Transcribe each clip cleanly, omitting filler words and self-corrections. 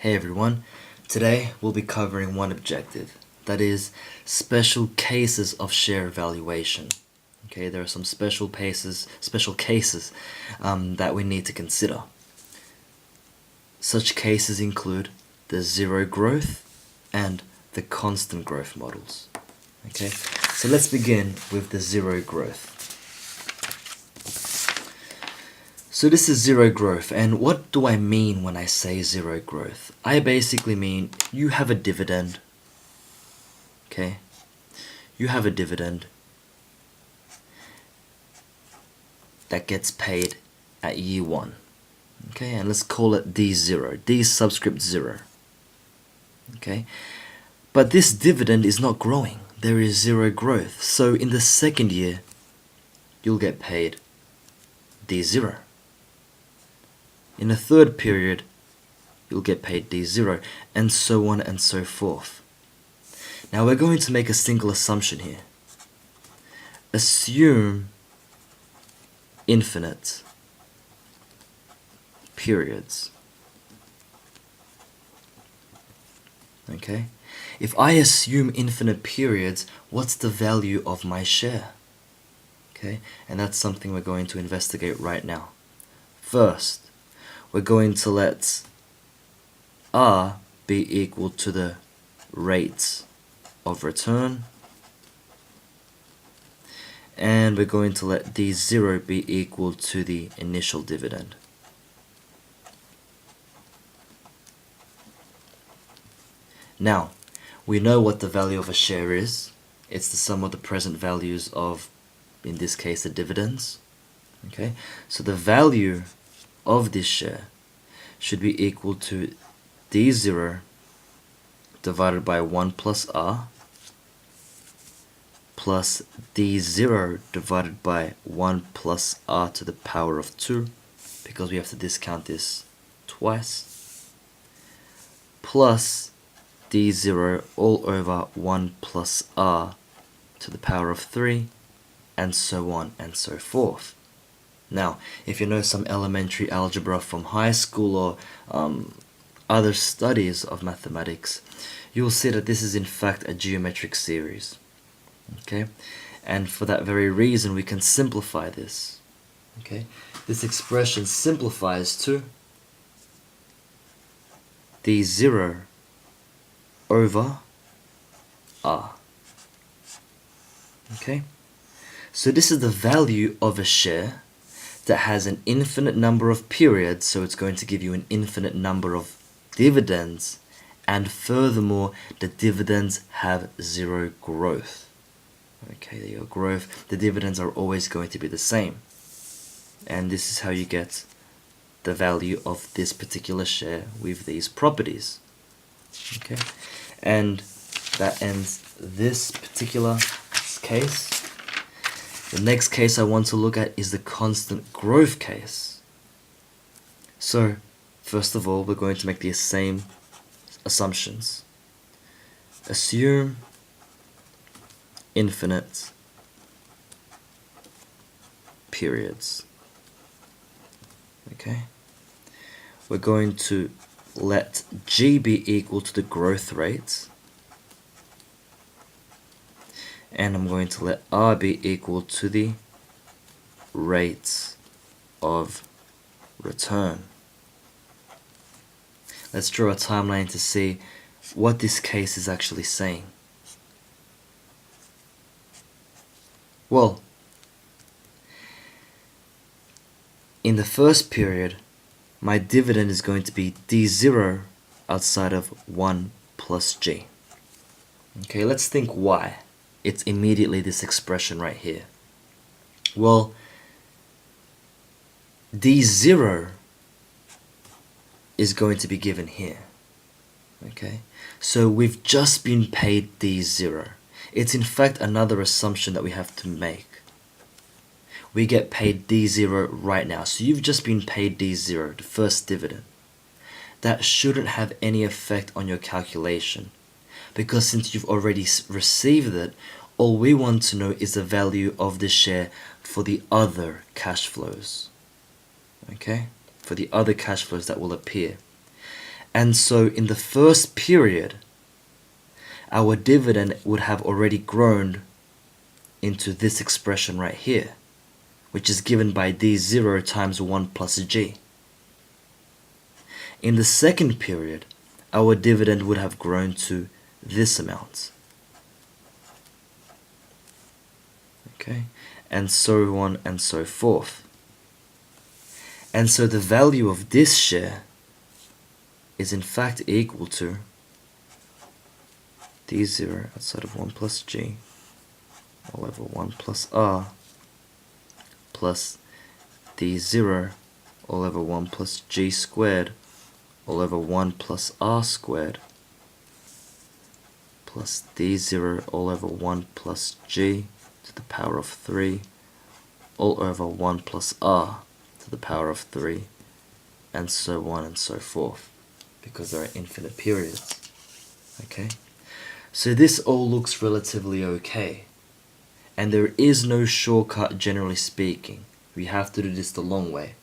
Hey everyone, today we'll be covering one objective, that is special cases of share evaluation. Okay, there are some special cases that we need to consider. Such cases include the zero growth and the constant growth models. Okay, so let's begin with the zero growth. So this is zero growth, and what do I mean when I say zero growth? I basically mean you have a dividend, okay? You have a dividend that gets paid at year one, okay? And let's call it D0, D subscript 0, okay? But this dividend is not growing. There is zero growth. So in the second year, you'll get paid D0. In the third period, you'll get paid D0, and so on and so forth. Now we're going to make a single assumption here. Assume infinite periods. Okay? If I assume infinite periods, what's the value of my share? Okay? And that's something we're going to investigate right now. First, we're going to let R be equal to the rate of return, and we're going to let D0 be equal to the initial dividend. Now, we know what the value of a share is. It's the sum of the present values of, in this case, the dividends. Okay, so the value of this share should be equal to D0 divided by 1 plus R plus D0 divided by 1 plus R to the power of 2, because we have to discount this twice, plus D0 all over 1 plus R to the power of 3, and so on and so forth. Now, if you know some elementary algebra from high school or other studies of mathematics, you will see that this is in fact a geometric series. Okay? And for that very reason, we can simplify this. Okay? This expression simplifies to D0 over R. Okay? So this is the value of a share that has an infinite number of periods, so it's going to give you an infinite number of dividends, and furthermore, the dividends have zero growth. Okay, your growth, the dividends are always going to be the same. And this is how you get the value of this particular share with these properties. Okay, and that ends this particular case. The next case I want to look at is the constant growth case. So, first of all, we're going to make the same assumptions. Assume infinite periods. Okay? We're going to let G be equal to the growth rate, and I'm going to let R be equal to the rate of return. Let's draw a timeline to see what this case is actually saying. Well, in the first period, my dividend is going to be D0 outside of 1 plus G. Okay, let's think why. It's immediately this expression right here. Well, D0 is going to be given here. Okay, so we've just been paid D0. It's in fact another assumption that we have to make. We get paid D0 right now. So you've just been paid D0, the first dividend. That shouldn't have any effect on your calculation, because since you've already received it, all we want to know is the value of the share for the other cash flows. Okay? For the other cash flows that will appear. And so in the first period, our dividend would have already grown into this expression right here, which is given by d0 times 1 plus g. In the second period, our dividend would have grown to this amount. Okay, and so on and so forth. And so the value of this share is in fact equal to d0 outside of 1 plus g all over 1 plus r plus d0 all over 1 plus g squared all over 1 plus r squared plus d0 all over 1 plus g to the power of 3 all over 1 plus r to the power of 3, and so on and so forth, because there are infinite periods. Okay, so this all looks relatively okay, and there is no shortcut generally speaking. We have to do this the long way,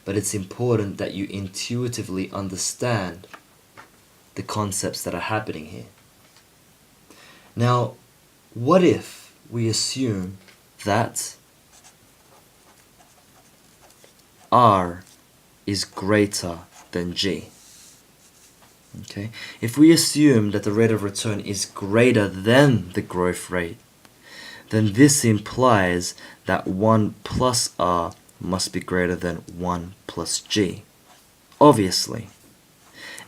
but it's important that you intuitively understand the concepts that are happening here. Now, what if we assume that R is greater than G? Okay, if we assume that the rate of return is greater than the growth rate, then this implies that 1 plus R must be greater than 1 plus G, obviously.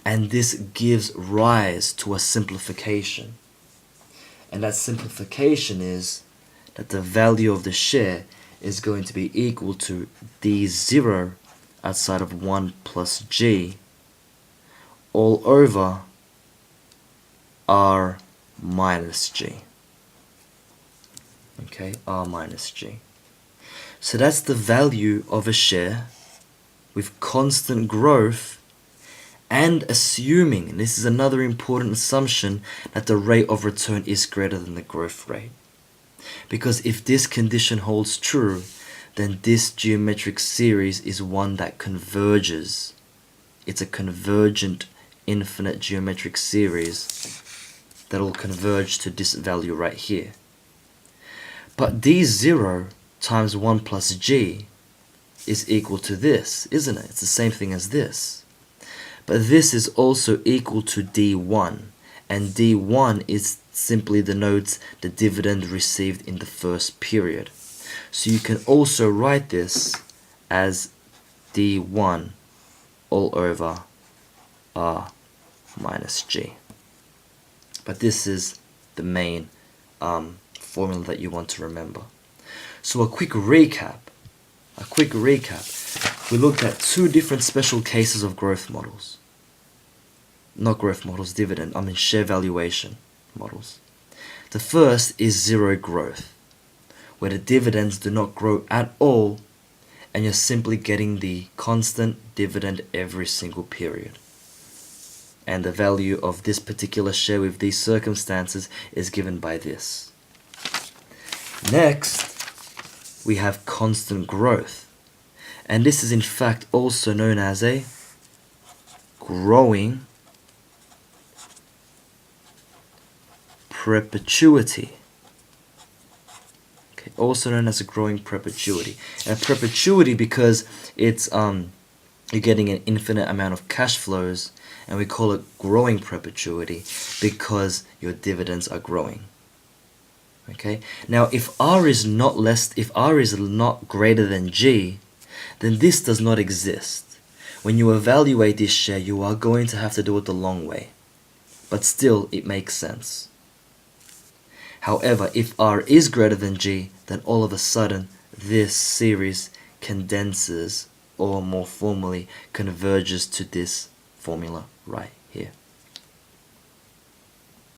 And this gives rise to a simplification. And that simplification is that the value of the share is going to be equal to d0 outside of 1 plus g all over r minus g. Okay, r minus g. So that's the value of a share with constant growth, and assuming, and this is another important assumption, that the rate of return is greater than the growth rate. Because if this condition holds true, then this geometric series is one that converges. It's a convergent infinite geometric series that will converge to this value right here. But d0 times 1 plus g is equal to this, isn't it? It's the same thing as this. But this is also equal to d1, and d1 is simply denotes the dividend received in the first period. So you can also write this as d1 all over r minus g. But this is the main formula that you want to remember. So a quick recap. We looked at two different special cases of growth models. Not growth models, share valuation models. The first is zero growth, where the dividends do not grow at all, and you're simply getting the constant dividend every single period. And the value of this particular share with these circumstances is given by this. Next, we have constant growth, and this is in fact also known as a growing perpetuity. Okay, also known as a growing perpetuity. And a perpetuity because it's you're getting an infinite amount of cash flows, and we call it growing perpetuity because your dividends are growing. Okay? Now if R is not greater than G, then this does not exist. When you evaluate this share, you are going to have to do it the long way. But still, it makes sense. However, if R is greater than G, then all of a sudden this series condenses, or more formally converges to this formula right here.